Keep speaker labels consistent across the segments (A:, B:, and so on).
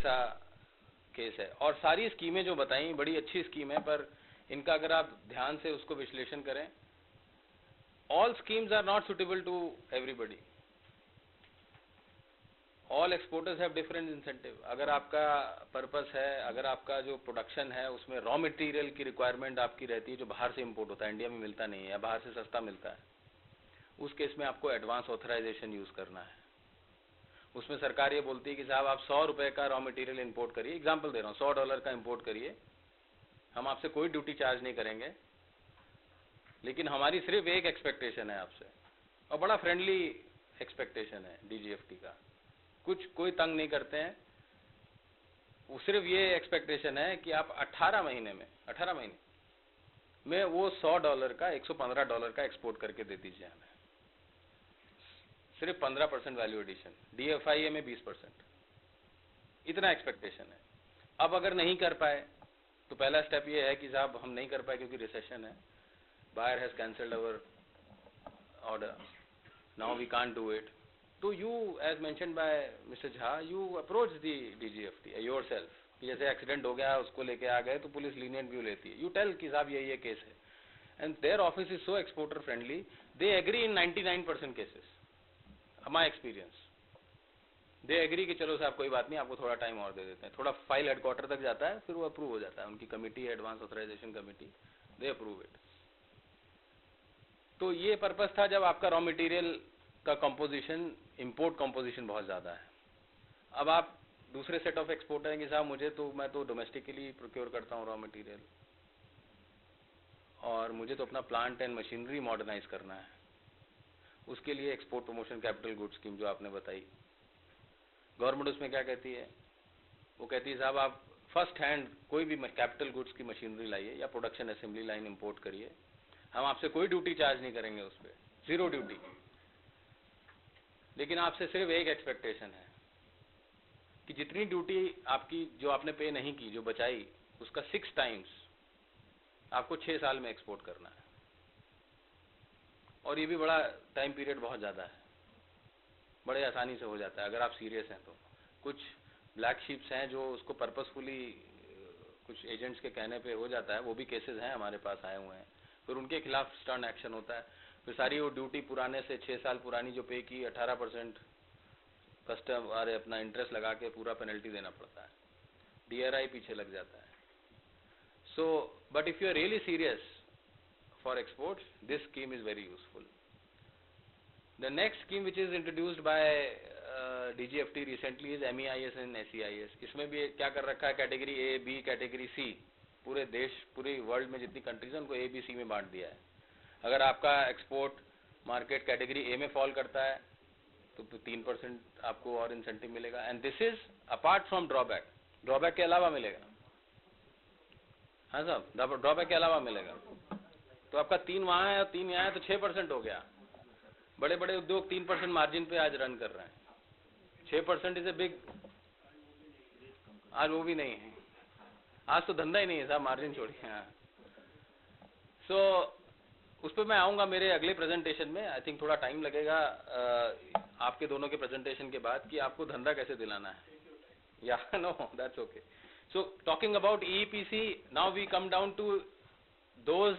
A: ऐसा केस है। और सारी स्कीमें जो बताई बड़ी अच्छी स्कीम है, पर इनका अगर आप ध्यान से उसको विश्लेषण करें, all schemes are not suitable to everybody. All exporters have different incentive. अगर आपका पर्पस है, अगर आपका जो प्रोडक्शन है उसमें रॉ मटेरियल की रिक्वायरमेंट आपकी रहती है जो बाहर से इंपोर्ट होता है, इंडिया में मिलता नहीं है या बाहर से सस्ता मिलता है, उस केस में आपको एडवांस ऑथराइजेशन यूज करना है। उसमें सरकार ये बोलती है कि साहब आप 100 रुपए का रॉ मटेरियल इंपोर्ट करिए, एग्जांपल दे रहा हूँ, $100 का इंपोर्ट करिए, हम आपसे कोई ड्यूटी चार्ज नहीं करेंगे, लेकिन हमारी सिर्फ एक एक्सपेक्टेशन है आपसे, और बड़ा फ्रेंडली एक्सपेक्टेशन है डीजीएफटी का, कुछ कोई तंग नहीं करते हैं। वो सिर्फ ये एक्सपेक्टेशन है कि आप 18 महीने में वो $100 का $115 का एक्सपोर्ट करके दे दीजिए हमें, सिर्फ 15% वैल्यू एडिशन, डीएफआईए में 20%, इतना एक्सपेक्टेशन है। अब अगर नहीं कर पाए तो पहला स्टेप ये है कि साहब हम नहीं कर पाए क्योंकि रिसेशन है, buyer has cancelled our order, now we can't do it, तो you as mentioned by mister Jha, you approach the DGFT yourself, कि जैसे एक्सीडेंट हो गया उसको लेके आ गए तो पुलिस लीनियंट व्यू लेती है, यू टेल कि साहब ये केस है, and their office is so exporter friendly, they agree in 99% cases, my experience, they agree कि चलो साहब कोई बात नहीं, आपको थोड़ा टाइम और दे देते हैं, थोड़ा फाइल हेडक्वार्टर तक जाता है, फिर वो अप्रूव हो जाता है, उनकी कमिटी है advance authorisation committee, they approve it. तो ये पर्पस था जब आपका रॉ मटेरियल का कंपोजिशन, इंपोर्ट कंपोजिशन बहुत ज्यादा है। अब आप दूसरे सेट ऑफ एक्सपोर्टर हैं कि साहब मैं तो डोमेस्टिकली प्रोक्योर करता हूँ रॉ मटेरियल, और मुझे तो अपना प्लांट एंड मशीनरी मॉडर्नाइज करना है, उसके लिए export promotion capital goods scheme जो आपने बताई, गवर्नमेंट उसमें क्या कहती है, वो कहती है साहब आप फर्स्ट हैंड कोई भी कैपिटल गुड्स की मशीनरी लाइए या प्रोडक्शन असेंबली लाइन इंपोर्ट करिए, हम आपसे कोई ड्यूटी चार्ज नहीं करेंगे उस पर, जीरो ड्यूटी, लेकिन आपसे सिर्फ एक एक्सपेक्टेशन है कि जितनी ड्यूटी आपकी जो आपने पे नहीं की, जो बचाई, उसका 6 टाइम्स आपको 6 साल में एक्सपोर्ट करना है। और ये भी बड़ा टाइम पीरियड बहुत ज़्यादा है, बड़े आसानी से हो जाता है अगर आप सीरियस हैं तो। कुछ ब्लैक शीप्स हैं जो उसको पर्पसफुली कुछ एजेंट्स के कहने पे हो जाता है, वो भी केसेस हैं हमारे पास आए हुए हैं, फिर उनके खिलाफ स्टर्न एक्शन होता है, फिर सारी वो ड्यूटी पुराने से 6 साल पुरानी जो पे की 18% कस्टम अरे अपना इंटरेस्ट लगा के पूरा पेनल्टी देना पड़ता है, डीआरआई पीछे लग जाता है। So but if you are really serious for exports, this scheme is very useful. The next scheme which is introduced by DGFT recently is MEIS and SEIS. इसमें भी क्या कर रखा है, category A, B, category C, पूरे देश, पूरे world में जितनी कंट्रीज हैं उनको ए, बी, सी में बांट दिया है। अगर आपका एक्सपोर्ट मार्केट कैटेगरी ए में फॉल करता है तो 3% आपको और इंसेंटिव मिलेगा, and this is apart from drawback, drawback के अलावा मिलेगा। हाँ साहब, ड्रॉबैक के अलावा मिलेगा। तो आपका 3 वहां है और 3 यहाँ है तो 6% हो गया। बड़े बड़े उद्योग 3% मार्जिन पे आज रन कर रहे हैं, 6% इज ए बिग, आज वो भी नहीं है, आज तो धंधा ही नहीं है साहब, मार्जिन छोड़िए। हाँ, सो उस पर मैं आऊंगा मेरे अगले प्रेजेंटेशन में, आई थिंक थोड़ा टाइम लगेगा आपके दोनों के प्रेजेंटेशन के बाद, कि आपको धंधा कैसे दिलाना है। या no, that's okay. So talking about EPC, now we come down to those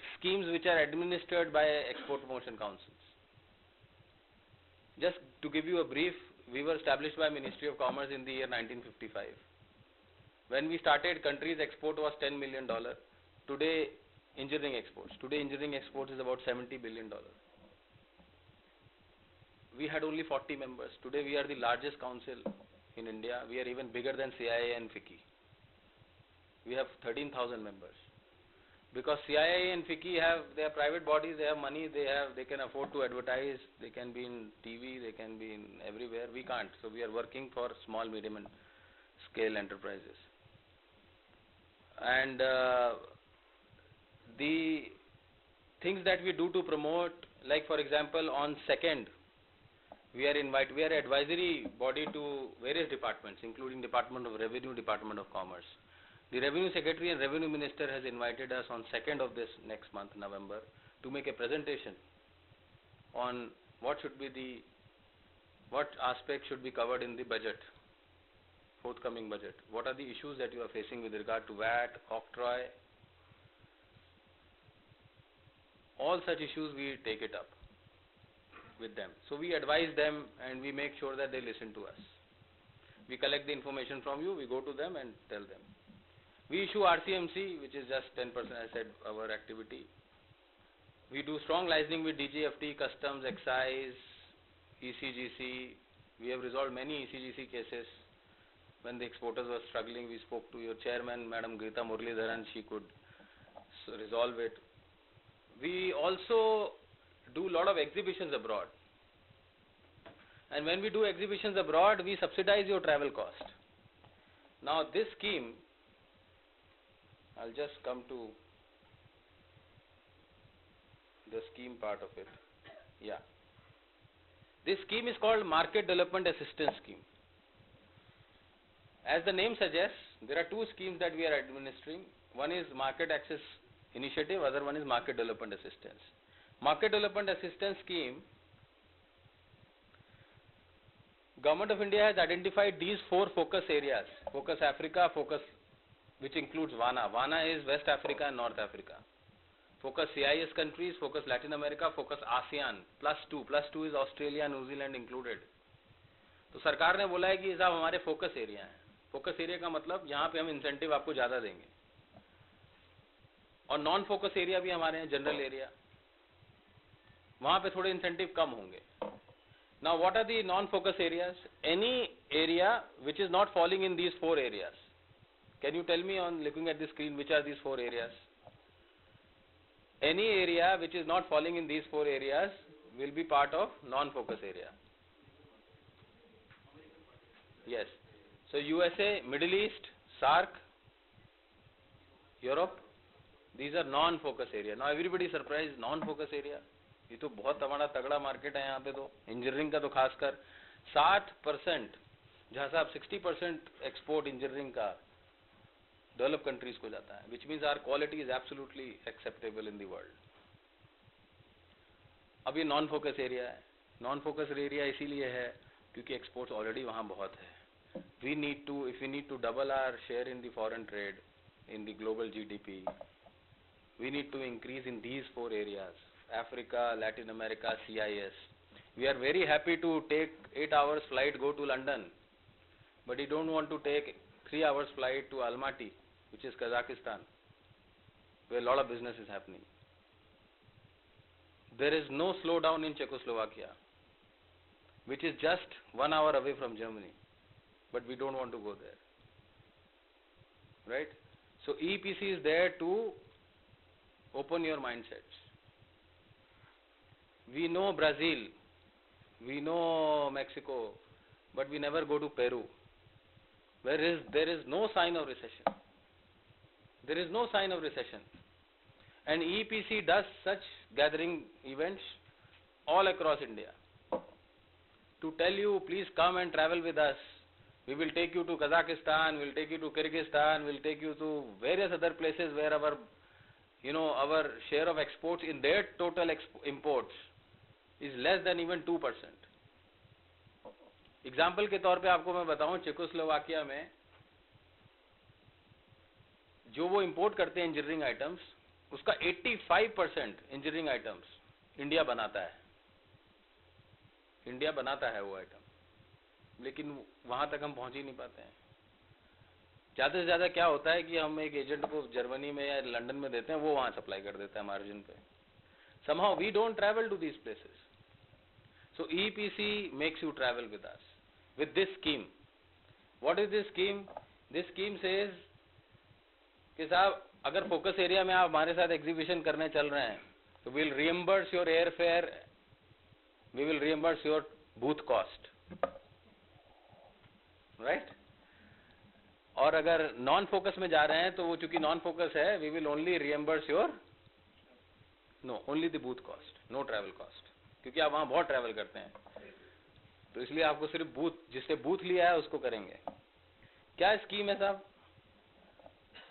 A: schemes which are administered by export promotion councils. Just to give you a brief, we were established by Ministry of Commerce in the year 1955. When we started, country's export was $10 million. Today, engineering exports is about $70 billion. We had only 40 members. Today, we are the largest council in India. We are even bigger than CIA and FICCI. We have 13,000 members. Because CIA and FICCI they are private bodies, they have money, they can afford to advertise, they can be in TV, they can be in everywhere. We can't. So we are working for small, medium and scale enterprises. And the things that we do to promote, like for example on 2nd, we are advisory body to various departments, including Department of Revenue, Department of Commerce. The Revenue Secretary and Revenue Minister has invited us on 2nd of this next month, November, to make a presentation on what aspect should be covered in the budget forthcoming budget? What are the issues that you are facing with regard to VAT, octroi? All such issues, we take it up with them. So we advise them and we make sure that they listen to us. We collect the information from you, we go to them and tell them. We issue RCMC, which is just 10%, I said, our activity. We do strong licensing with DGFT, Customs, Excise, ECGC. We have resolved many ECGC cases. When the exporters were struggling, we spoke to your chairman, Madam Geeta Muralidharan, she could resolve it. We also do a lot of exhibitions abroad. And when we do exhibitions abroad, we subsidize your travel cost. Now this scheme, I'll just come to the scheme part of it. Yeah. This scheme is called Market Development Assistance Scheme. As the name suggests, there are two schemes that we are administering. One is Market Access Initiative, other one is Market Development Assistance. Market Development Assistance Scheme, Government of India has identified these 4 focus areas. Focus Africa, focus which includes WANA. WANA is West Africa and North Africa. Focus CIS countries, focus Latin America, focus ASEAN, +2. +2 is Australia, New Zealand included. तो सरकार ने बोला है कि ये सब हमारे focus area हैं. फोकस एरिया का मतलब यहाँ पे हम इंसेंटिव आपको ज़्यादा देंगे. और नॉन फोकस एरिया भी हमारे हैं, जनरल एरिया, वहाँ पे थोड़े इंसेंटिव कम होंगे. Now what are the non-focus areas? Any area which is not falling in these 4 areas. Can you tell me on looking at the screen which are these 4 areas? Any area which is not falling in these 4 areas will be part of non-focus area. Yes. So USA, Middle East, SAARC, Europe, these are non-focus area. Now everybody is surprised, non-focus area. ये तो बहुत हमारा तगड़ा market है यहाँ पे. तो engineering का तो खासकर 60%, जहाँ से आप 60% एक्सपोर्ट इंजीनियरिंग का डेवलप कंट्रीज को जाता है, which means our quality is absolutely acceptable in the world. अब ये नॉन फोकस एरिया है. नॉन फोकस एरिया इसीलिए है क्योंकि एक्सपोर्ट्स ऑलरेडी वहाँ बहुत है. We need to, if we need to double our share in the foreign trade in the global GDP, we need to increase in these 4 areas. Africa, Latin America, CIS. We are very happy to take 8 hours flight, go to London, but you don't want to take 3 hours flight to Almaty, which is Kazakhstan, where a lot of business is happening. There is no slowdown in Czechoslovakia, which is just 1 hour away from Germany, but we don't want to go there. Right? So EPC is there to open your mindsets. We know Brazil, we know Mexico, but we never go to Peru, where there is no sign of recession. There is no sign of recession. And EPC does such gathering events all across India to tell you, please come and travel with us. We will take you to Kazakhstan, we will take you to Kyrgyzstan, we will take you to various other places where our share of exports in their total imports is less than even 2%. Example के तौर पे आपको मैं बताऊं, Czechoslovakia में जो वो import करते हैं इंजीनियरिंग आइटम्स, उसका 85% इंजीनियरिंग आइटम्स इंडिया बनाता है. इंडिया बनाता है वो आइटम, लेकिन वहां तक हम पहुंच ही नहीं पाते हैं. ज़्यादा से ज़्यादा क्या होता है कि हम एक एजेंट को जर्मनी में या लंदन में देते हैं, वो वहाँ सप्लाई कर देता है मार्जिन पे. Somehow we don't travel to these places. So EPC makes you travel with us with this scheme. What is this scheme? This scheme says कि साहब अगर फोकस एरिया में आप हमारे साथ एग्जीबिशन करने चल रहे हैं तो we'll reimburse your airfare, we will reimburse your booth cost, right? और अगर नॉन फोकस में जा रहे हैं तो वो चूंकि नॉन फोकस है, we will only reimburse your only the booth cost, no travel cost, क्योंकि आप वहां बहुत ट्रैवल करते हैं, तो इसलिए आपको सिर्फ बूथ, जिससे बूथ लिया है उसको करेंगे. क्या स्कीम है साहब?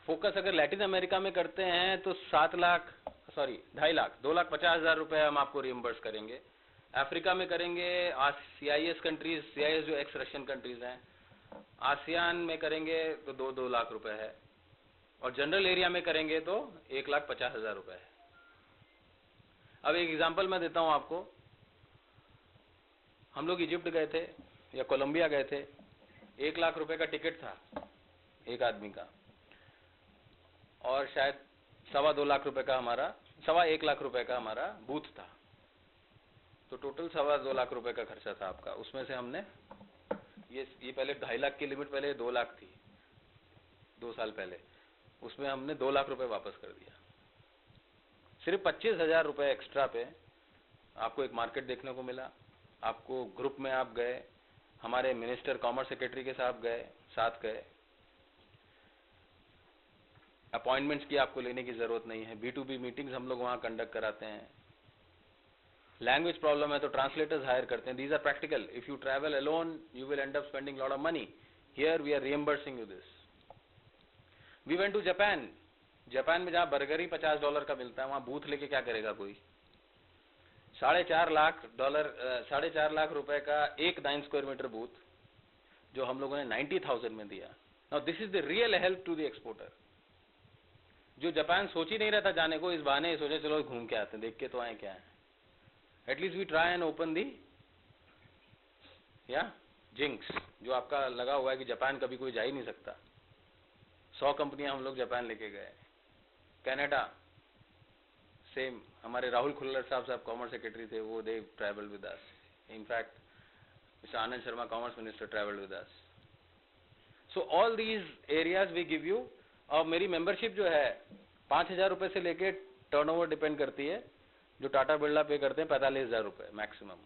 A: फोकस अगर लैटिन अमेरिका में करते हैं तो 2 लाख 2,50,000 रुपए हम आपको रियम्बर्स करेंगे. अफ्रीका में करेंगे, CIS कंट्रीज, CIS जो एक्स रशियन कंट्रीज हैं, आसियान में करेंगे तो 2 लाख रुपए है, और जनरल एरिया में करेंगे तो 1,50,000 रुपए है। अब एक एग्जांपल मैं देता हूं आपको। हम लोग इजिप्ट गए थे या कोलंबिया गए थे, 1 लाख रुपए का टिकट था एक आदमी का, और शायद 2.25 लाख रुपए का हमारा 1.25 लाख रुपए का हमारा बूथ था। तो टोटल 2.25 लाख रुपए का खर्चा था आपका। उसमें से हमने ये पहले 2.5 लाख की लिमिट पहले 2 लाख थी 2 साल पहले, उसमें हमने 2 लाख रुपए वापस कर दिया। सिर्फ 25,000 रुपए एक्स्ट्रा पे आपको एक मार्केट देखने को मिला। आपको ग्रुप में आप गए, हमारे मिनिस्टर कॉमर्स सेक्रेटरी के साथ गए, अपॉइंटमेंट्स की आपको लेने की जरूरत नहीं है। B2B मीटिंग्स हम लोग वहां कंडक्ट कराते हैं। लैंग्वेज प्रॉब्लम है तो ट्रांसलेटर्स हायर करते हैं। These are practical. If you travel alone you will end up spending lot of money. Here we are reimbursing you this. We went to Japan. Japan में जहां burger ही $50 का मिलता है, वहां बूथ लेके क्या करेगा कोई? $4.5 लाख रुपए का एक 9 स्क्वायर मीटर बूथ, जो हम लोगों ने 90,000 में दिया। Now this is the real help to the exporter. जो जापान सोच ही नहीं रहा था जाने को, इस बहाने सोचे चलो घूम के आते हैं, देख के तो आए क्या है। At least we try and open the jinx, जो आपका लगा हुआ है कि जापान कभी कोई जा ही नहीं सकता। 100 कंपनियां हम लोग जापान लेके गए। कनाडा सेम, हमारे राहुल खुल्लर साहब कॉमर्स सेक्रेटरी थे, वो they travel with us. In fact mister Anand Sharma commerce minister travel with us. So all these areas we give you. और मेरी मेंबरशिप जो है 5,000 रुपए से लेके टर्नओवर डिपेंड करती है। जो टाटा बिरला पे करते हैं 45,000 रुपए मैक्सिमम।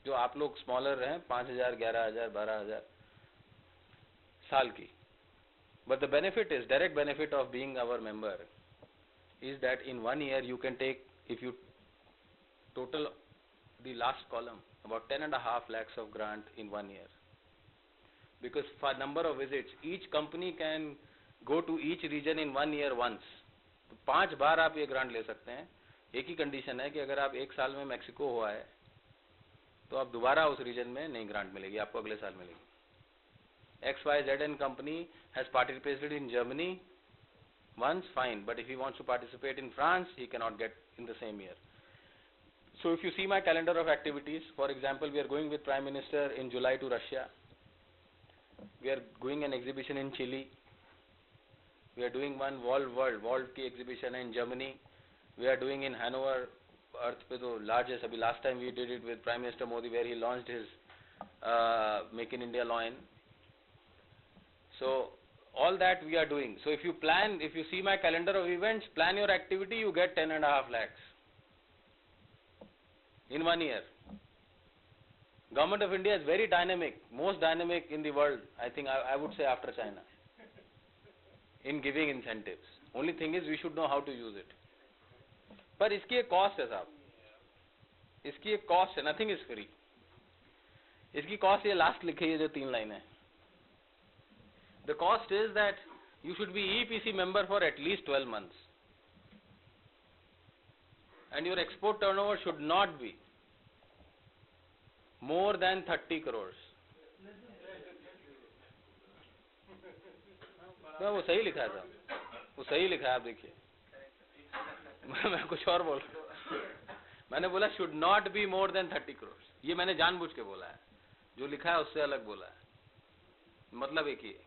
A: जो आप लोग स्मॉलर हैं 5,000, 11,000, 12,000 साल की। But the benefit is, direct benefit of being our member is that in 1 year you can take, if you total the last column, about 10.5 lakhs of grant in 1 year, because for number of visits each company can go to each region in 1 year once. तो 5 बार आप ये grant ले सकते हैं। एक ही condition है कि अगर आप 1 साल में मैक्सिको हुआ है तो आप दोबारा उस रीजन में नहीं ग्रांट मिलेगी, आपको अगले साल मिलेगी। XYZN company has participated in Germany once, fine, but if he wants to participate in France, he cannot get in the same year. So if you see my calendar of activities, for example, we are going with Prime Minister in July to Russia. We are doing an exhibition in Chile. We are doing one World की exhibition in Germany. We are doing in Hanover, Earth पे तो largest, अभी last time we did it with Prime Minister Modi where he launched his Make in India line. So all that we are doing. So if you plan, if you see my calendar of events, plan your activity, you get 10.5 lakhs in 1 year. Government of India is very dynamic, most dynamic in the world, I think. I would say after China, in giving incentives. Only thing is we should know how to use it. पर इसकी एक cost है साहब, इसकी एक cost है, nothing is free. इसकी cost ये लास्ट लिखी है जो 3 लाइन है। The cost is that you should be EPC member for at least 12 months, and your export turnover should not be more than 30 crores. मैं वो सही लिखा था, वो सही लिखा है, आप देखिए। मैं कुछ और बोल रहा हूँ। मैंने बोला should not be more than 30 crores। ये मैंने जानबूझ के बोला है, जो लिखा है उससे अलग बोला है, मतलब एक ही है।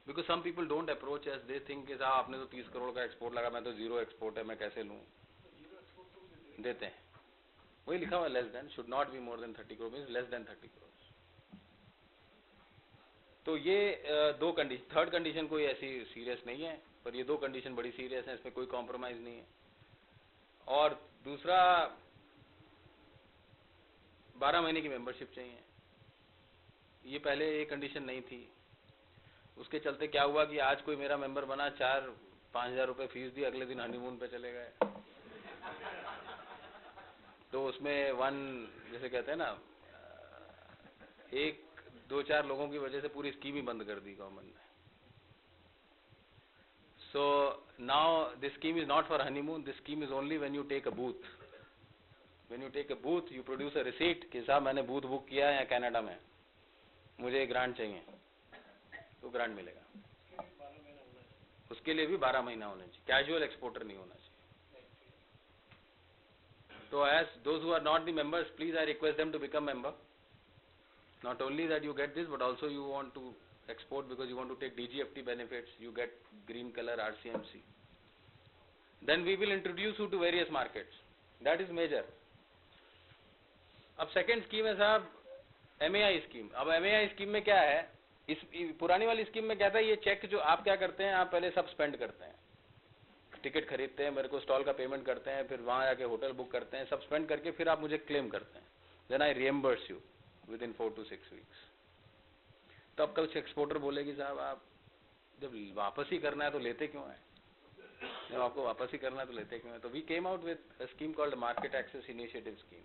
A: Because some people don't approach us, they think कि साहब आपने तो 30 करोड़ का एक्सपोर्ट लगा, मैं तो 0 एक्सपोर्ट है, मैं कैसे लूँ? देते हैं, वही लिखा हुआ less than, should not be more than 30 crore means less than 30 crores। तो ये 2 कंडीशन, थर्ड कंडीशन कोई ऐसी सीरियस नहीं है, पर ये 2 कंडीशन बड़ी सीरियस है, इसमें कोई कॉम्प्रोमाइज नहीं है। और दूसरा 12 महीने की मेंबरशिप चाहिए। ये पहले ये कंडीशन नहीं थी। उसके चलते क्या हुआ कि आज कोई मेरा मेंबर बना, 4-5 हजार रुपए फीस दी, अगले दिन हनीमून पे चले गए। तो उसमें जैसे कहते हैं ना, 1-2-4 लोगों की वजह से पूरी स्कीम ही बंद कर दी गवर्नमेंट ने। So now this scheme is not for honeymoon, this scheme is only when you take a booth. When you take a booth, you produce a receipt कि साहब मैंने बूथ बुक किया है कनाडा में, मुझे ग्रांट चाहिए। तो ग्रांट मिलेगा। उसके लिए भी 12 महीना होना चाहिए, कैजुअल एक्सपोर्टर नहीं होना चाहिए। तो as those who are not the members, please I request them to become member. Not only that you get this, but also you want to export because you want to take DGFT benefits, you get green color RCMC. Then we will introduce you to various markets. That is major. अब second scheme है साहब MAI scheme. अब MAI scheme में क्या है, इस पुरानी वाली स्कीम में क्या था, ये चेक जो आप क्या करते हैं, आप पहले सब स्पेंड करते हैं, टिकट खरीदते हैं, मेरे को स्टॉल का पेमेंट करते हैं, फिर वहां जाके होटल बुक करते हैं, सब स्पेंड करके फिर आप मुझे क्लेम करते हैं, then I reimburse you within 4 to 6 weeks। तब कुछ एक्सपोर्टर बोलेगी साहब आप जब वापस ही करना है तो लेते क्यों है, जब आपको वापस ही करना है तो लेते क्यों है। तो we came out with a scheme called market access initiative scheme.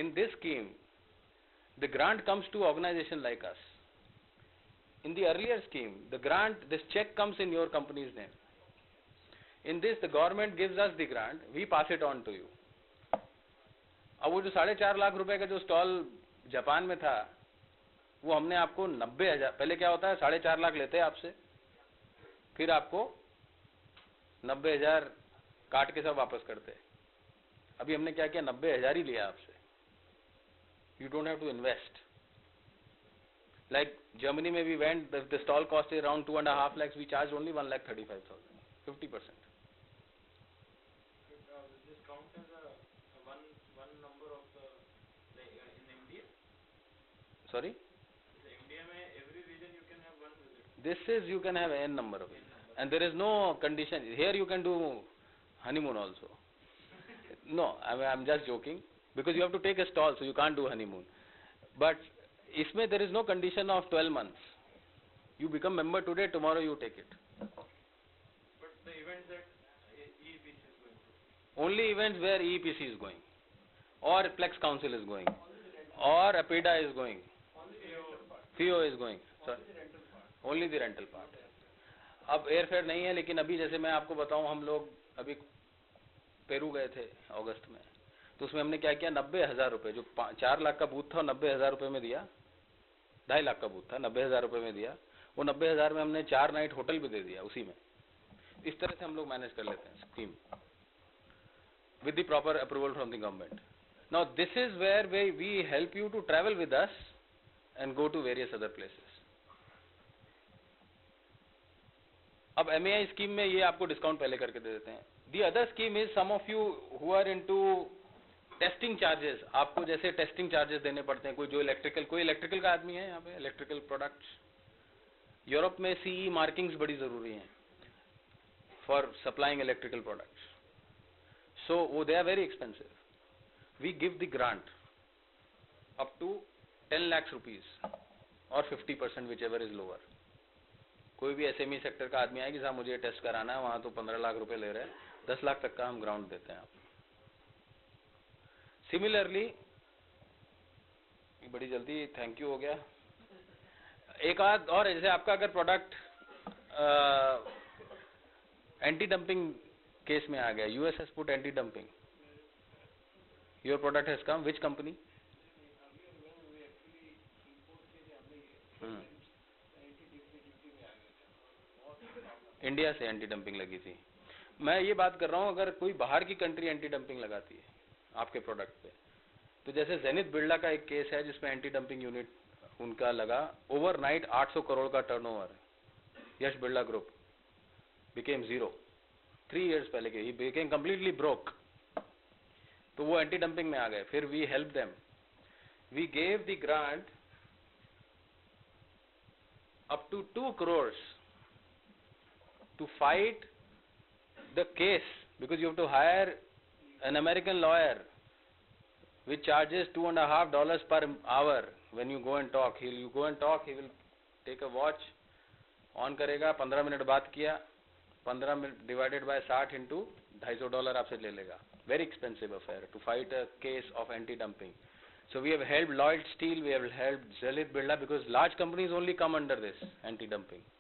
A: in this scheme the grant comes to organization like us. In the earlier scheme the grant, this check comes in your company's name. In this the government gives us the grant, we pass it on to you. अब वो जो 4.5 लाख रुपए का जो stall Japan में था वो हमने आपको 90,000, पहले क्या होता है 4.5 लाख लेते हैं आपसे, फिर आपको 90,000 काट के सब वापस करते हैं। अभी हमने क्या किया, 90,000 ही लिया आपसे। You don't have to invest. Like Germany में we went, the stall cost is around 2.5 lakhs, we charged only 1,35,000, 50%.
B: This count as a one number of the in India?
A: Sorry?
B: In India में every region you can have one visit.
A: This is you can have n number of visits, and there is no condition. Here you can do honeymoon also. No, I'm just joking because you have to take a stall, so you can't do honeymoon. But इसमें there is no condition of 12 months. You become member today, tomorrow you take it.
B: But the events that EEPC is going to?
A: Only events where EEPC is going, or Plex Council is going, or APIDA is going, FIO is going. Sorry, only the rental part. अब airfare नहीं है, लेकिन अभी जैसे मैं आपको बताऊं, हम लोग अभी पेरू गए थे अगस्त में, तो उसमें हमने क्या किया, 90,000 रुपए, जो 4 लाख का बूथ था 90,000 रुपए में दिया, 2.5 लाख का बूथ था 90,000 रुपए में दिया, वो 90,000 में हमने 4 नाइट होटल भी दे दिया उसी में। इस तरह से हम लोग मैनेज कर लेते हैं scheme with the proper approval from the government. Now this is where we help you to travel with us and go to various other places. अब MAI स्कीम में ये आपको डिस्काउंट पहले करके दे देते हैं। The other scheme is some of you who are into testing charges, आपको जैसे टेस्टिंग चार्जेस देने पड़ते हैं, कोई इलेक्ट्रिकल का आदमी है यहाँ पे, इलेक्ट्रिकल प्रोडक्ट्स, यूरोप में CE मार्किंग्स बड़ी जरूरी हैं for supplying electrical products, so वो they are very expensive. We give the grant up to 10 lakh rupees और 50% विच एवर इज लोअर। कोई भी SME सेक्टर का आदमी आएगी, साहब मुझे ये टेस्ट कराना है, वहां तो 15 लाख रुपए ले रहे हैं, 10 लाख तक का हम ग्रांट देते हैं आपको। सिमिलरली, बड़ी जल्दी थैंक यू हो गया, एक आध और, जैसे आपका अगर प्रोडक्ट एंटी डंपिंग केस में आ गया, US has put anti dumping, your product has come, which company? India से एंटी डंपिंग लगी थी। मैं ये बात कर रहा हूँ, अगर कोई बाहर की कंट्री एंटी डंपिंग लगाती है आपके प्रोडक्ट पे, तो जैसे जेनिथ बिरला का एक केस है जिसमें एंटी डंपिंग यूनिट उनका लगा, ओवरनाइट 800 करोड़ का turnover, Yash Birla group became zero 3 years पहले के, ही बिकेम कंप्लीटली ब्रोक, तो वो एंटी डंपिंग में आ गए। फिर we help them, we gave the grant up to 2 crores to fight the case, because you have to hire an American lawyer which charges $2.50 per hour when you go and talk. You go and talk, he will take a watch, on करेगा, 15 minute बात किया, 15 minute divided by 60 into $250 आपसे ले लेगा। Very expensive affair to fight a case of anti-dumping. So we have helped Lloyd Steel, we have helped Zenith Birla, because large companies only come under this anti-dumping.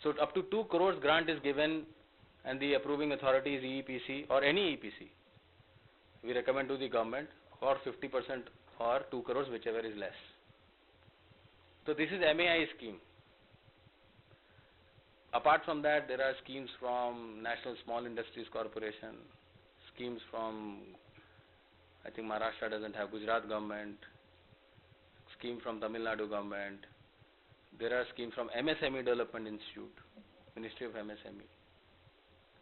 A: So up to 2 crores grant is given, and the approving authority is EEPC or any EPC. We recommend to the government, or 50% or 2 crores, whichever is less. So this is MAI scheme. Apart from that, there are schemes from National Small Industries Corporation, schemes from, I think Maharashtra doesn't have, Gujarat government, scheme from Tamil Nadu government. There are schemes from MSME Development Institute, Ministry of MSME.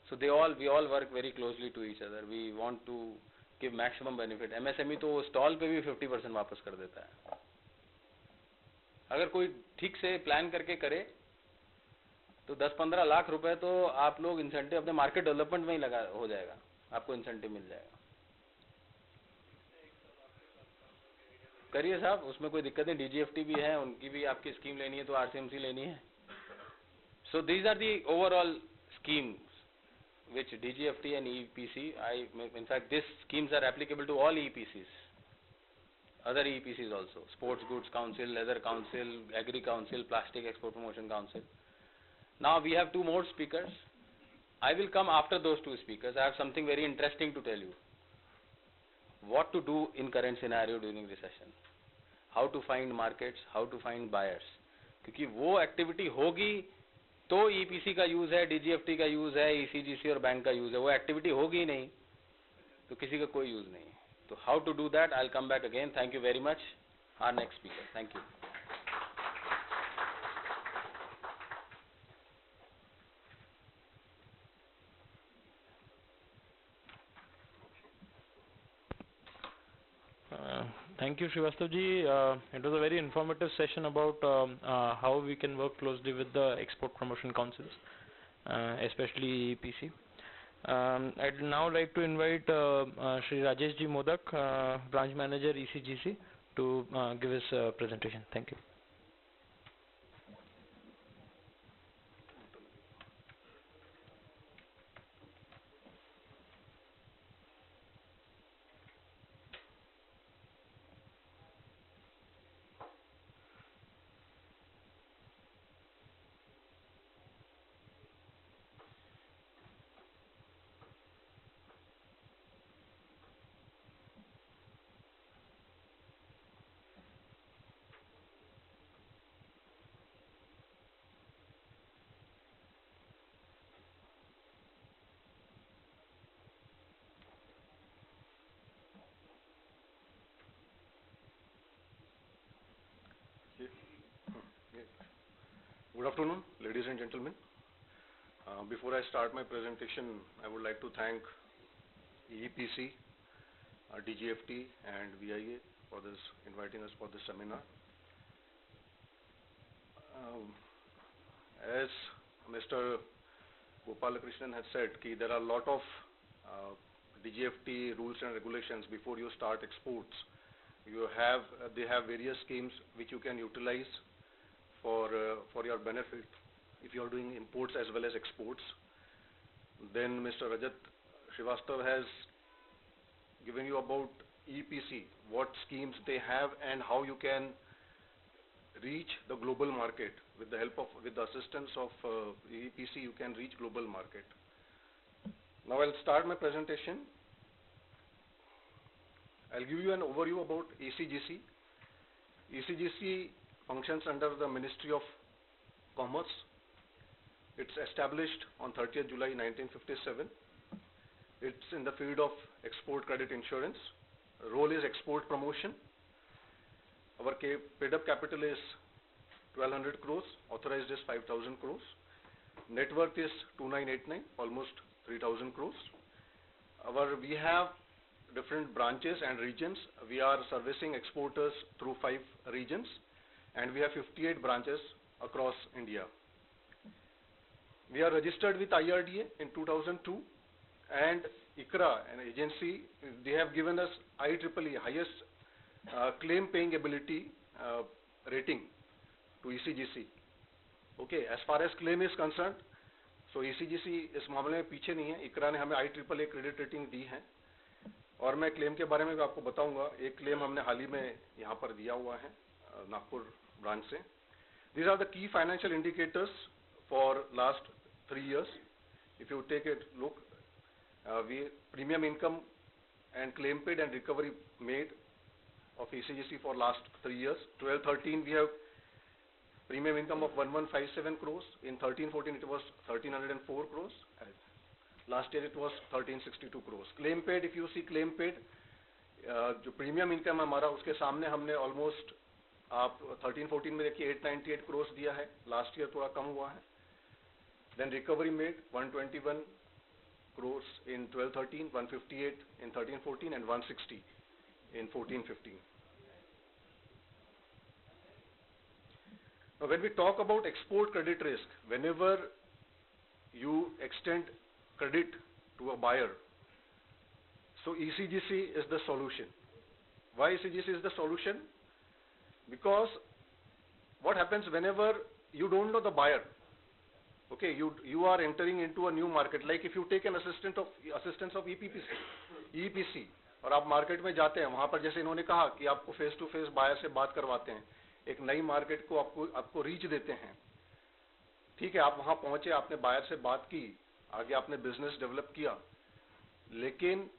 A: So we all work very closely to each other. We want to give maximum benefit. MSME तो stall पे भी 50% वापस कर देता है. अगर कोई ठीक से प्लान करके करे तो 10-15 लाख रुपए तो आप लोग इंसेंटिव अपने मार्केट डेवलपमेंट में ही लगा हो जाएगा, आपको इंसेंटिव मिल जाएगा. करिए साहब, उसमें कोई दिक्कत नहीं. DGFT भी है, उनकी भी आपकी स्कीम लेनी है तो RCMC लेनी है. So these are the overall schemes which DGFT and EPC, in fact these schemes are applicable to all EPCs, other EPCs also, Sports Goods Council, Leather Council, Agri Council, Plastic Export Promotion Council. Now we have two more speakers. I will come after those two speakers. I have something very interesting to tell you. What to do in current scenario during recession. How to find markets, how to find buyers. क्योंकि वो activity होगी तो EPC का use है, DGFT का use है, ECGC और bank का यूज है. वो एक्टिविटी होगी ही नहीं तो किसी का कोई यूज नहीं. तो how to do that, I will come back again. Thank you very much. Our next speaker. Thank you.
B: Thank you, Srivastav ji. It was a very informative session about how we can work closely with the export promotion councils, especially EPC. I'd now like to invite Shri Rajesh Ji Modak, branch manager ECGC, to give his presentation. Thank you.
C: Good afternoon, ladies and gentlemen. Before I start my presentation, I would like to thank EPC, DGFT and VIA for inviting us for this seminar. As Mr. Gopalakrishnan has said, there are a lot of DGFT rules and regulations before you start exports. They have various schemes which you can utilize for your benefit if you are doing imports as well as exports. Then Mr. Rajat Srivastav has given you about EPC, what schemes they have and how you can reach the global market. With the assistance of EPC, you can reach global market. Now I'll start my presentation. I'll give you an overview about ECGC. ECGC functions under the Ministry of Commerce. It's established on 30th July 1957. It's in the field of export credit insurance. Role is export promotion. Our paid up capital is 1200 crores, authorized is 5000 crores. Net worth is 2989, almost 3000 crores. We have different branches and regions. We are servicing exporters through 5 regions, and we have 58 branches across India. We are registered with IRDA in 2002, and ICRA, an agency, they have given us IEEE, highest claim paying ability rating to ECGC. Okay, as far as claim is concerned, so ECGC इस मामले में पीछे नहीं है. ICRA ने हमें IEEE credit rating दी है, और मैं क्लेम के बारे में भी आपको बताऊंगा. एक क्लेम हमने हाल ही में यहाँ पर दिया हुआ है नागपुर ब्रांच से. These are the key financial indicators for last 3 years. If you take a look, premium income and claim paid and recovery made of ECGC for last 3 years. 12-13 we have premium income of 1157 crores. In 13-14 it was 1304 crores. Last year it was 1362 crores. Claim paid, if you see claim paid, जो premium income हमारा उसके सामने हमने almost आप 13-14 में देखिए 898 crores दिया है. लास्ट ईयर थोड़ा कम हुआ है. Then recovery made 121 crores in 12-13, 158 in 13-14 and 160 in 14-15. Now when we talk about export credit risk, whenever you extend credit to a buyer, so ECGC is the solution. Why ECGC is the solution? Because what happens whenever you don't know the buyer, okay, you are entering into a new market. Like if you take an assistance of EPC और आप market में जाते हैं, वहां पर जैसे इन्होंने कहा कि आपको फेस टू फेस बायर से बात करवाते हैं, एक नई मार्केट को आपको रीच देते हैं. ठीक है, आप वहां पहुंचे, आपने बायर से बात की, आगे आपने बिजनेस डेवलप किया, लेकिन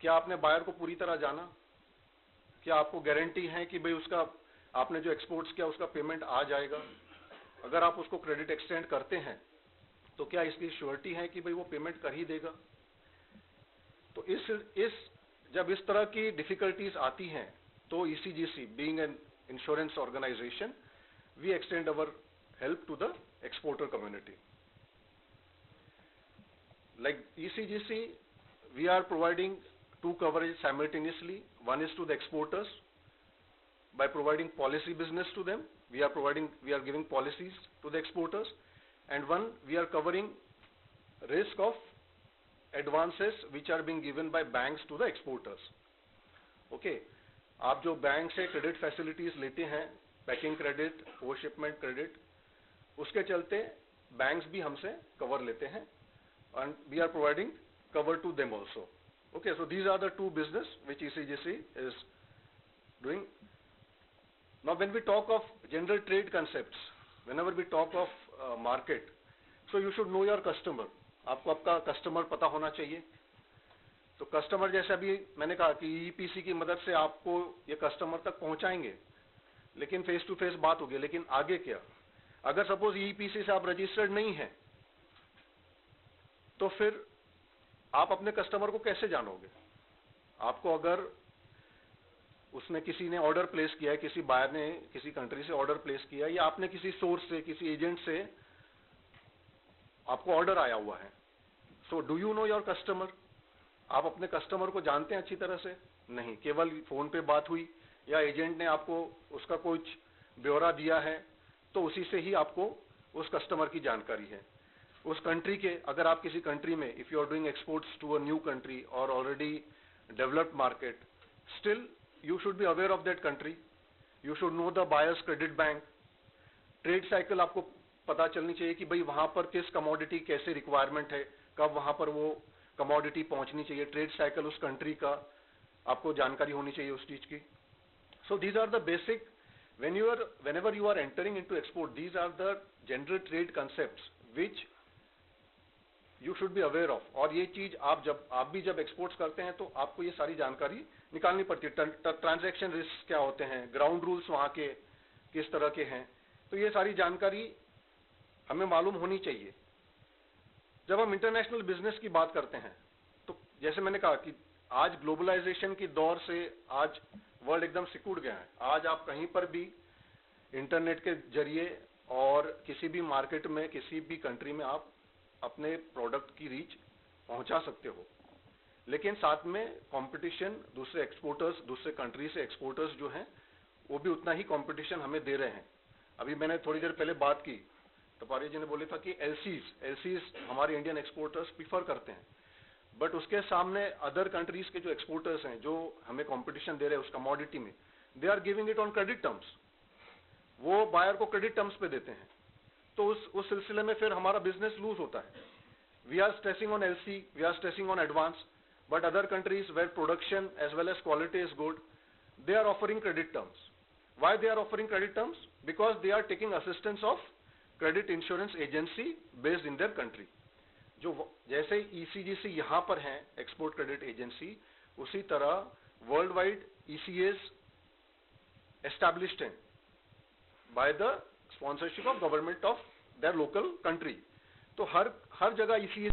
C: क्या आपने बायर को पूरी तरह जाना? क्या आपको गारंटी है कि भाई उसका आपने जो एक्सपोर्ट्स किया उसका पेमेंट आ जाएगा? अगर आप उसको क्रेडिट एक्सटेंड करते हैं तो क्या इसकी श्योरिटी है कि भाई वो पेमेंट कर ही देगा? तो जब इस तरह की डिफिकल्टीज आती हैं तो ECGC being an insurance organisation, we extend our help to the exporter community. Like ECGC, we are providing two coverage simultaneously. One is to the exporters by providing policy business to them. We are giving policies to the exporters, and one we are covering risk of advances which are being given by banks to the exporters. Okay, आप जो bank से credit facilities लेते हैं, packing credit, post shipment credit, उसके चलते banks भी हमसे cover लेते हैं, and we are providing cover to them also. Okay, so these are the two business which ECGC is doing. Now when we talk of general trade concepts, whenever we talk of market, so you should know your customer. आपको आपका customer पता होना चाहिए. तो customer जैसे अभी मैंने कहा कि EPC की मदद से आपको ये कस्टमर तक पहुंचाएंगे, लेकिन फेस टू फेस बात होगी, लेकिन आगे क्या? अगर सपोज EPC से आप रजिस्टर्ड नहीं है तो फिर आप अपने कस्टमर को कैसे जानोगे? आपको अगर उसने किसी ने ऑर्डर प्लेस किया है, किसी बायर ने किसी कंट्री से ऑर्डर प्लेस किया है, या आपने किसी सोर्स से, किसी एजेंट से आपको ऑर्डर आया हुआ है, so do you know your customer? आप अपने कस्टमर को जानते हैं अच्छी तरह से? नहीं, केवल फोन पे बात हुई या एजेंट ने आपको उसका कुछ ब्यौरा दिया है, तो उसी से ही आपको उस कस्टमर की जानकारी है. उस कंट्री के, अगर आप किसी कंट्री में, if you are doing exports to a new country और already developed market, still you should be aware of that country. You should know the buyer's credit bank. Trade cycle आपको पता चलनी चाहिए कि भाई वहां पर किस कमोडिटी कैसे रिक्वायरमेंट है, कब वहां पर वो कमोडिटी पहुंचनी चाहिए. ट्रेड साइकिल उस कंट्री का आपको जानकारी होनी चाहिए उस चीज की. So these are the basic, whenever you are entering into export, these are the general trade concepts which you should be aware of. और ये चीज आप भी जब एक्सपोर्ट्स करते हैं तो आपको ये सारी जानकारी निकालनी पड़ती है. ट्रांजैक्शन रिस्क क्या होते हैं, ग्राउंड रूल्स वहां के किस तरह के हैं, तो ये सारी जानकारी हमें मालूम होनी चाहिए. जब हम इंटरनेशनल बिजनेस की बात करते हैं तो जैसे मैंने कहा कि आज ग्लोबलाइजेशन की दौर से आज वर्ल्ड एकदम सिकुड़ गया है. आज आप कहीं पर भी इंटरनेट के जरिए और किसी भी मार्केट में, किसी भी कंट्री में आप अपने प्रोडक्ट की रीच पहुंचा सकते हो. लेकिन साथ में कंपटीशन, दूसरे एक्सपोर्टर्स, दूसरे कंट्री से एक्सपोर्टर्स जो हैं वो भी उतना ही कंपटीशन हमें दे रहे हैं. अभी मैंने थोड़ी देर पहले बात की, तपारी जी ने बोले था कि एलसीज हमारे इंडियन एक्सपोर्टर्स प्रीफर करते हैं, बट उसके सामने अदर कंट्रीज के जो एक्सपोर्टर्स हैं जो हमें कंपटीशन दे रहे हैं उस कमोडिटी में, they are giving it on credit terms. वो बायर को क्रेडिट टर्म्स पे देते हैं, तो उस सिलसिले में फिर हमारा बिजनेस लूज होता है. We are stressing on LC, we are stressing on advance, but other countries where production as well as quality is good, they are offering credit terms. Why they are offering credit terms? Because they are taking assistance of credit insurance agency based in their country. जो जैसे ECGC यहाँ पर हैं export credit agency, उसी तरह worldwide ECAs established हैं by the sponsorship of government of their local country. तो हर जगह ECG